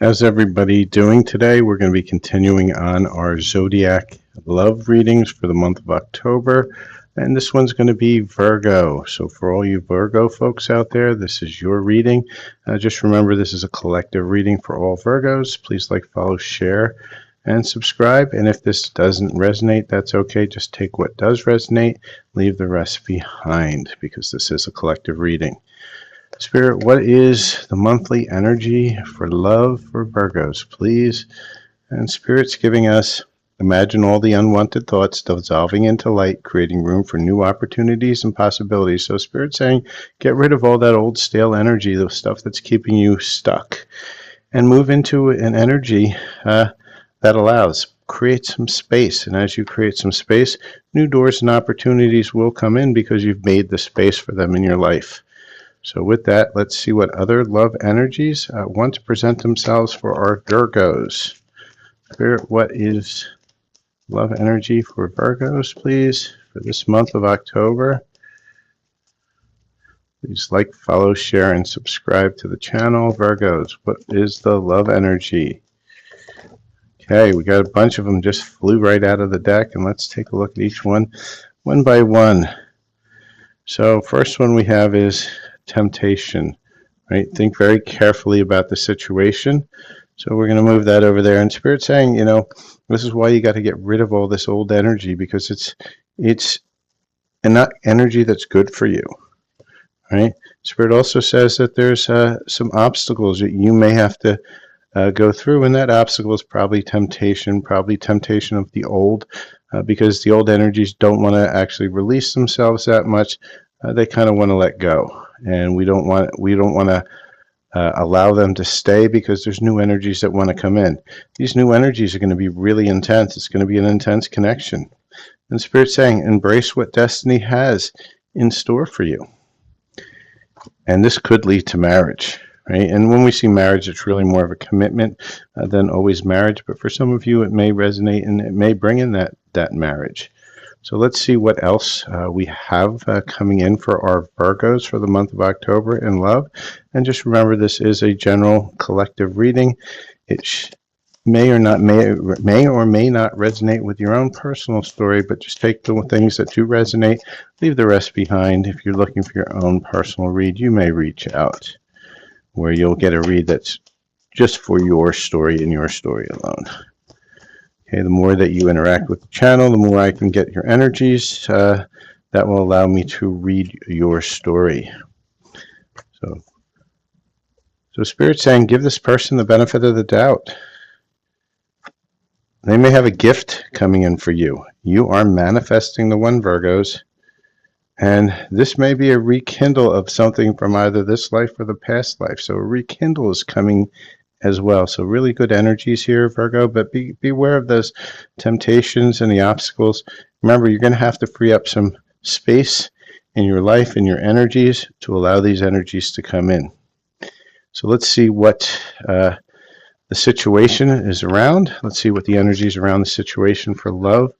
How's everybody doing today? We're going to be continuing on our zodiac love readings for the month of October, and this one's going to be Virgo. So for all you Virgo folks out there, this is your reading. Just remember, this is a collective reading for all Virgos. Please like, follow, share, and subscribe. And if this doesn't resonate, that's okay. Just take what does resonate, leave the rest behind, because this is a collective reading. Spirit, what is the monthly energy for love for Virgos, please? And Spirit's giving us, imagine all the unwanted thoughts dissolving into light, creating room for new opportunities and possibilities. So Spirit's saying, get rid of all that old stale energy, the stuff that's keeping you stuck, and move into an energy that allows. Create some space, and as you create some space, new doors and opportunities will come in because you've made the space for them in your life. So with that, let's see what other love energies want to present themselves for our Virgos. Spirit, what is love energy for Virgos, please, for this month of October? Please like, follow, share, and subscribe to the channel. Virgos, what is the love energy? Okay, we got a bunch of them just flew right out of the deck, and let's take a look at each one by one. So first one we have is temptation, right? Think very carefully about the situation. So we're going to move that over there. And Spirit's saying, this is why you got to get rid of all this old energy, because it's not energy that's good for you, right? Spirit also says that there's some obstacles that you may have to go through, and that obstacle is probably temptation of the old, because the old energies don't want to actually release themselves that much. They kind of want to let go, and we don't want to allow them to stay, because there's new energies that want to come in. These new energies are going to be really intense. It's going to be an intense connection. And Spirit's saying, embrace what destiny has in store for you. And this could lead to marriage, right? And when we see marriage, it's really more of a commitment than always marriage. But for some of you, it may resonate, and it may bring in that marriage. So let's see what else we have coming in for our Virgos for the month of October in love. And just remember, this is a general collective reading. It may or may not resonate with your own personal story, but just take the things that do resonate, leave the rest behind. If you're looking for your own personal read, you may reach out, where you'll get a read that's just for your story and your story alone. Okay, the more that you interact with the channel, the more I can get your energies. That will allow me to read your story. So Spirit's saying, give this person the benefit of the doubt. They may have a gift coming in for you. You are manifesting the one, Virgos. And this may be a rekindle of something from either this life or the past life. So a rekindle is coming as well. So really good energies here, Virgo, but beware of those temptations and the obstacles. Remember, you're going to have to free up some space in your life and your energies to allow these energies to come in. So let's see what the situation is around. Let's see what the energies around the situation for love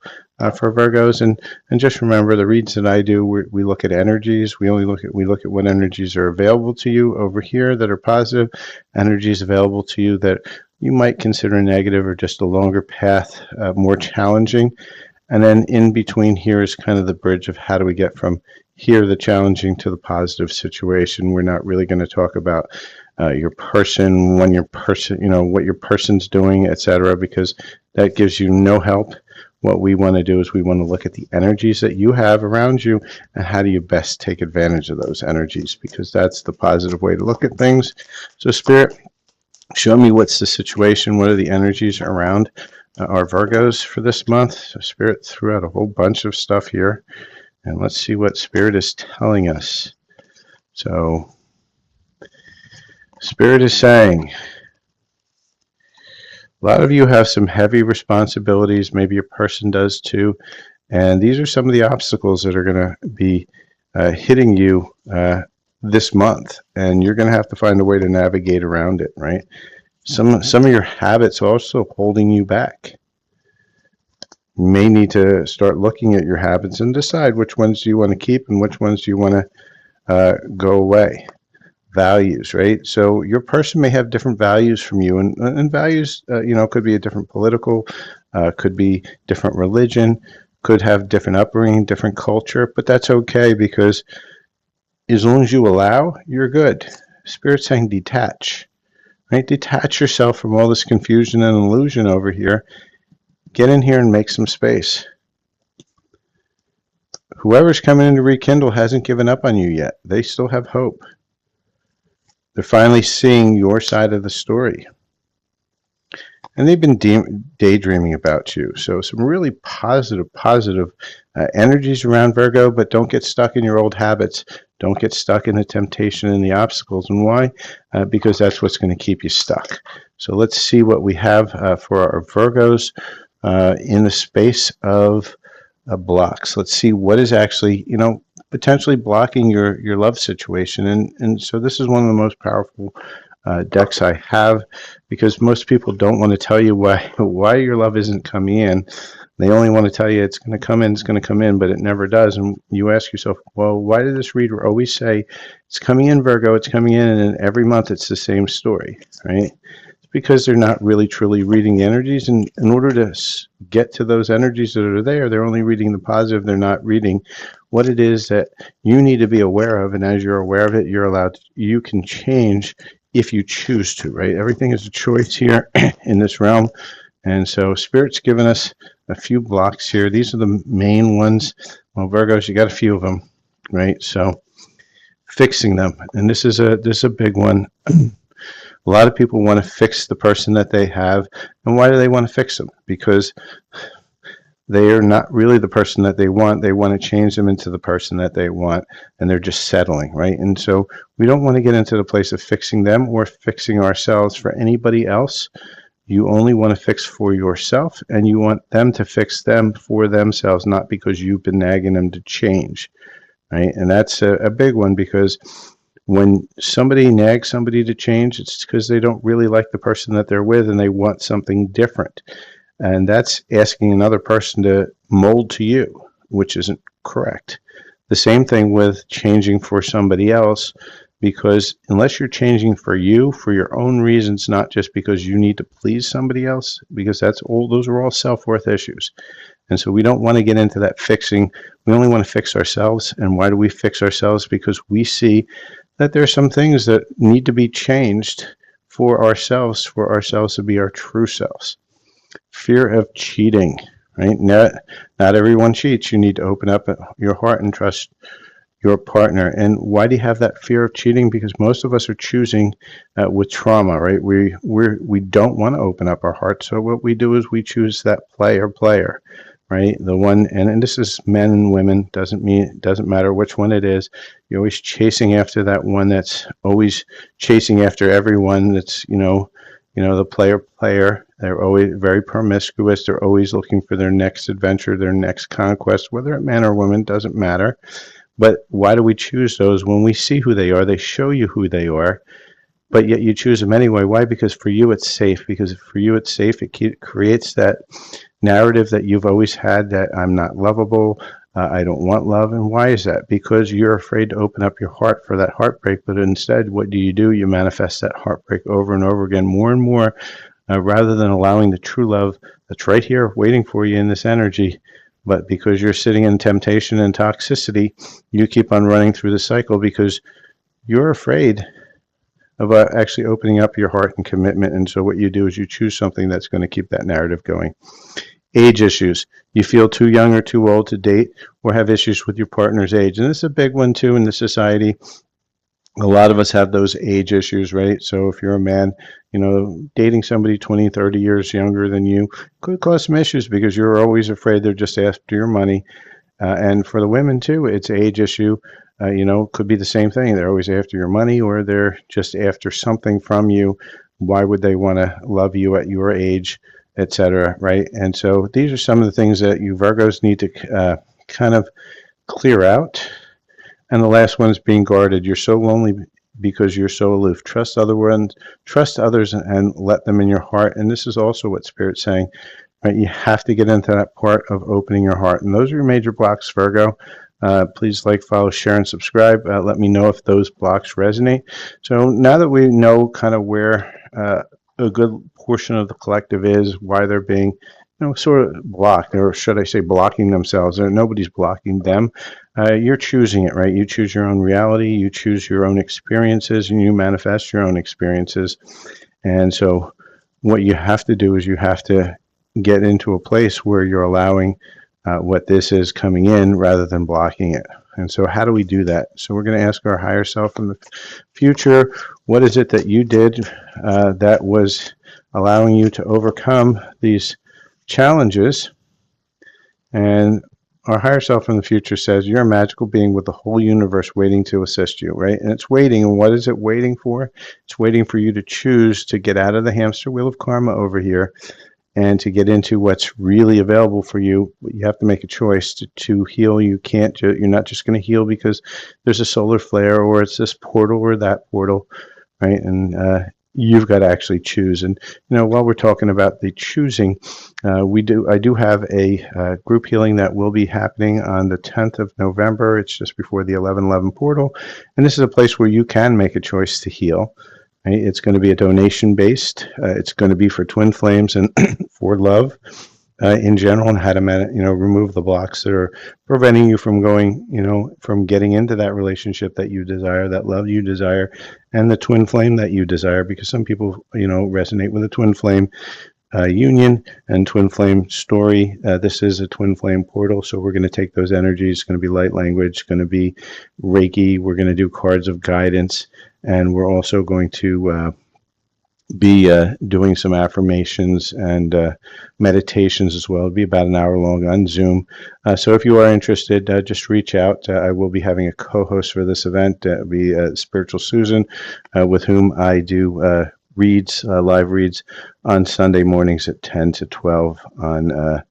for Virgos, and just remember, the reads that I do, we look at energies. We look at what energies are available to you over here that are positive, energies available to you that you might consider negative or just a longer path, more challenging. And then in between here is kind of the bridge of how do we get from here, the challenging, to the positive situation. We're not really going to talk about your person, what your person's doing, etc., because that gives you no help. What we want to do is we want to look at the energies that you have around you, and how do you best take advantage of those energies, because that's the positive way to look at things. So Spirit, show me what's the situation, what are the energies around our Virgos for this month. So Spirit threw out a whole bunch of stuff here, and let's see what Spirit is telling us. So Spirit is saying, a lot of you have some heavy responsibilities, maybe your person does too, and these are some of the obstacles that are going to be hitting you this month, and you're going to have to find a way to navigate around it, right? Some of your habits are also holding you back. You may need to start looking at your habits and decide which ones do you want to keep and which ones do you want to go away. values, right? So your person may have different values from you, and values, could be a different political, could be different religion, could have different upbringing, different culture, but that's okay because as long as you allow, you're good. Spirit's saying detach, right? Detach yourself from all this confusion and illusion over here. Get in here and make some space. Whoever's coming in to rekindle hasn't given up on you yet. They still have hope. They're finally seeing your side of the story. And they've been daydreaming about you. So some really positive energies around Virgo, but don't get stuck in your old habits. Don't get stuck in the temptation and the obstacles. And why? Because that's what's going to keep you stuck. So let's see what we have for our Virgos in the space of blocks. Let's see what is actually, potentially blocking your love situation. And so this is one of the most powerful decks I have, because most people don't want to tell you why your love isn't coming in. They only want to tell you it's going to come in, it's going to come in, but it never does. And you ask yourself, well, why did this reader always say it's coming in, Virgo, it's coming in, and then every month it's the same story, right? It's because they're not really truly reading the energies, and in order to get to those energies that are there, they're only reading the positive. They're not reading what it is that you need to be aware of, and as you're aware of it, you can change if you choose to, right? Everything is a choice here in this realm. And so Spirit's given us a few blocks here. These are the main ones. Well, Virgos, you got a few of them, right? So fixing them. And this is a big one. A lot of people want to fix the person that they have. And why do they want to fix them? Because they are not really the person that they want. They want to change them into the person that they want, and they're just settling, right? And so we don't want to get into the place of fixing them or fixing ourselves for anybody else. You only want to fix for yourself, and you want them to fix them for themselves, not because you've been nagging them to change, right? And that's a big one, because when somebody nags somebody to change, it's because they don't really like the person that they're with and they want something different. And that's asking another person to mold to you, which isn't correct. The same thing with changing for somebody else, because unless you're changing for you, for your own reasons, not just because you need to please somebody else, because those are all self-worth issues. And so we don't want to get into that fixing. We only want to fix ourselves. And why do we fix ourselves? Because we see that there's some things that need to be changed for ourselves to be our true selves. Fear of cheating, right? Not everyone cheats. You need to open up your heart and trust your partner. And why do you have that fear of cheating? Because most of us are choosing with trauma, right? We don't want to open up our heart. So what we do is we choose that player, right? The one, and this is men and women, doesn't matter which one it is. You're always chasing after that one that's always chasing after everyone. That's, the player. They're always very promiscuous. They're always looking for their next adventure, their next conquest, whether it's man or woman, doesn't matter. But why do we choose those? When we see who they are, they show you who they are, but yet you choose them anyway. Why? Because for you it's safe. Because for you it's safe. It creates that narrative that you've always had, that I'm not lovable, I don't want love. And why is that? Because you're afraid to open up your heart for that heartbreak. But instead, what do? You manifest that heartbreak over and over again, more and more, rather than allowing the true love that's right here waiting for you in this energy. But because you're sitting in temptation and toxicity, you keep on running through the cycle because you're afraid of actually opening up your heart and commitment. And so what you do is you choose something that's going to keep that narrative going. Age issues. You feel too young or too old to date, or have issues with your partner's age. And this is a big one too in the society. A lot of us have those age issues, right? So if you're a man, dating somebody 20, 30 years younger than you could cause some issues because you're always afraid they're just after your money. And for the women too, it's age issue. Could be the same thing. They're always after your money, or they're just after something from you. Why would they want to love you at your age, etc., right? And so these are some of the things that you Virgos need to kind of clear out. And the last one is being guarded. You're so lonely because you're so aloof. Trust others, and let them in your heart. And this is also what Spirit's saying, right? You have to get into that part of opening your heart. And those are your major blocks, Virgo. Please like, follow, share, and subscribe. Let me know if those blocks resonate. So now that we know kind of where a good portion of the collective is, why they're being, sort of blocked, or should I say blocking themselves. Nobody's blocking them. You're choosing it, right? You choose your own reality, you choose your own experiences, and you manifest your own experiences. And so what you have to do is you have to get into a place where you're allowing what this is coming in rather than blocking it. And so how do we do that? So we're going to ask our higher self in the future, what is it that you did that was allowing you to overcome these challenges? And our higher self in the future says, you're a magical being with the whole universe waiting to assist you, right? And it's waiting. And what is it waiting for? It's waiting for you to choose to get out of the hamster wheel of karma over here and to get into what's really available for you. You have to make a choice to heal. You can't, you're not just going to heal because there's a solar flare or it's this portal or that portal, right? And you've got to actually choose. And while we're talking about the choosing, I do have a group healing that will be happening on the 10th of November. It's just before the 11/11 portal, and this is a place where you can make a choice to heal. Right? It's going to be a donation based. It's going to be for twin flames and for love in general, and how to remove the blocks that are preventing you from going, from getting into that relationship that you desire, that love you desire, and the twin flame that you desire. Because some people, resonate with a twin flame union and twin flame story. This is a twin flame portal, so we're going to take those energies. It's going to be light language, going to be Reiki. We're going to do cards of guidance, and we're also going to be doing some affirmations and meditations as well. It'll be about an hour long on Zoom. So if you are interested, just reach out. I will be having a co-host for this event. It'll be Spiritual Susan, with whom I do reads, live reads on Sunday mornings at 10 to 12 on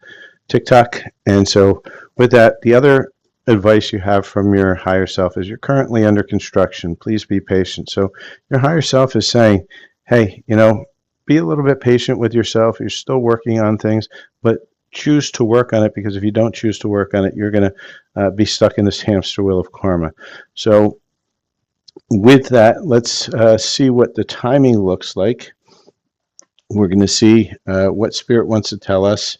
TikTok. And so with that, the other advice you have from your higher self is you're currently under construction. Please be patient. So your higher self is saying, hey, be a little bit patient with yourself. You're still working on things, but choose to work on it, because if you don't choose to work on it, you're going to be stuck in this hamster wheel of karma. So with that, let's see what the timing looks like. We're going to see what Spirit wants to tell us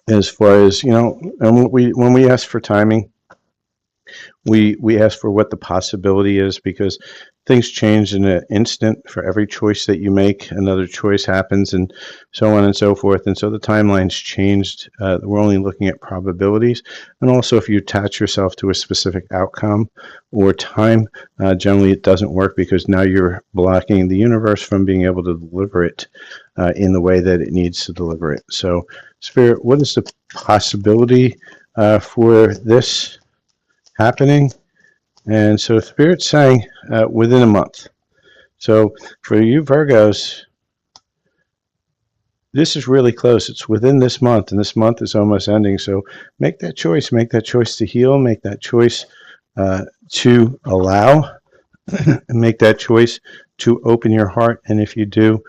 as far as, and when we ask for timing, we ask for what the possibility is, because things change in an instant. For every choice that you make, another choice happens, and so on and so forth. And so the timeline's changed. We're only looking at probabilities. And also, if you attach yourself to a specific outcome or time, generally it doesn't work, because now you're blocking the universe from being able to deliver it in the way that it needs to deliver it. So, Spirit, what is the possibility for this happening? And so Spirit's saying within a month. So for you Virgos, this is really close. It's within this month, and this month is almost ending. So make that choice. Make that choice to heal. Make that choice to allow. And make that choice to open your heart. And if you do,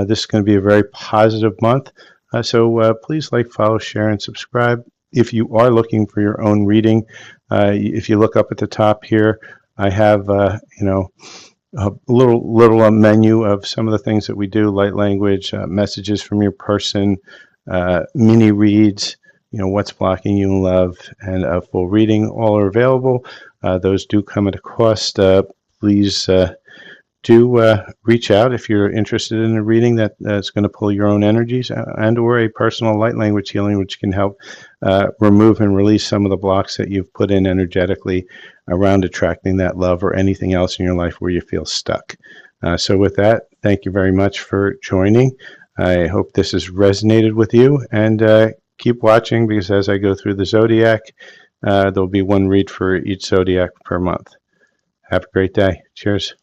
this is going to be a very positive month. So please like, follow, share, and subscribe. If you are looking for your own reading, if you look up at the top here, I have a little menu of some of the things that we do: light language, messages from your person, mini reads, what's blocking you in love, and a full reading. All are available. Those do come at a cost. Please do reach out if you're interested in a reading that's going to pull your own energies, and or a personal light language healing, which can help remove and release some of the blocks that you've put in energetically around attracting that love or anything else in your life where you feel stuck. So with that, thank you very much for joining. I hope this has resonated with you, and keep watching, because as I go through the zodiac, there'll be one read for each zodiac per month. Have a great day. Cheers.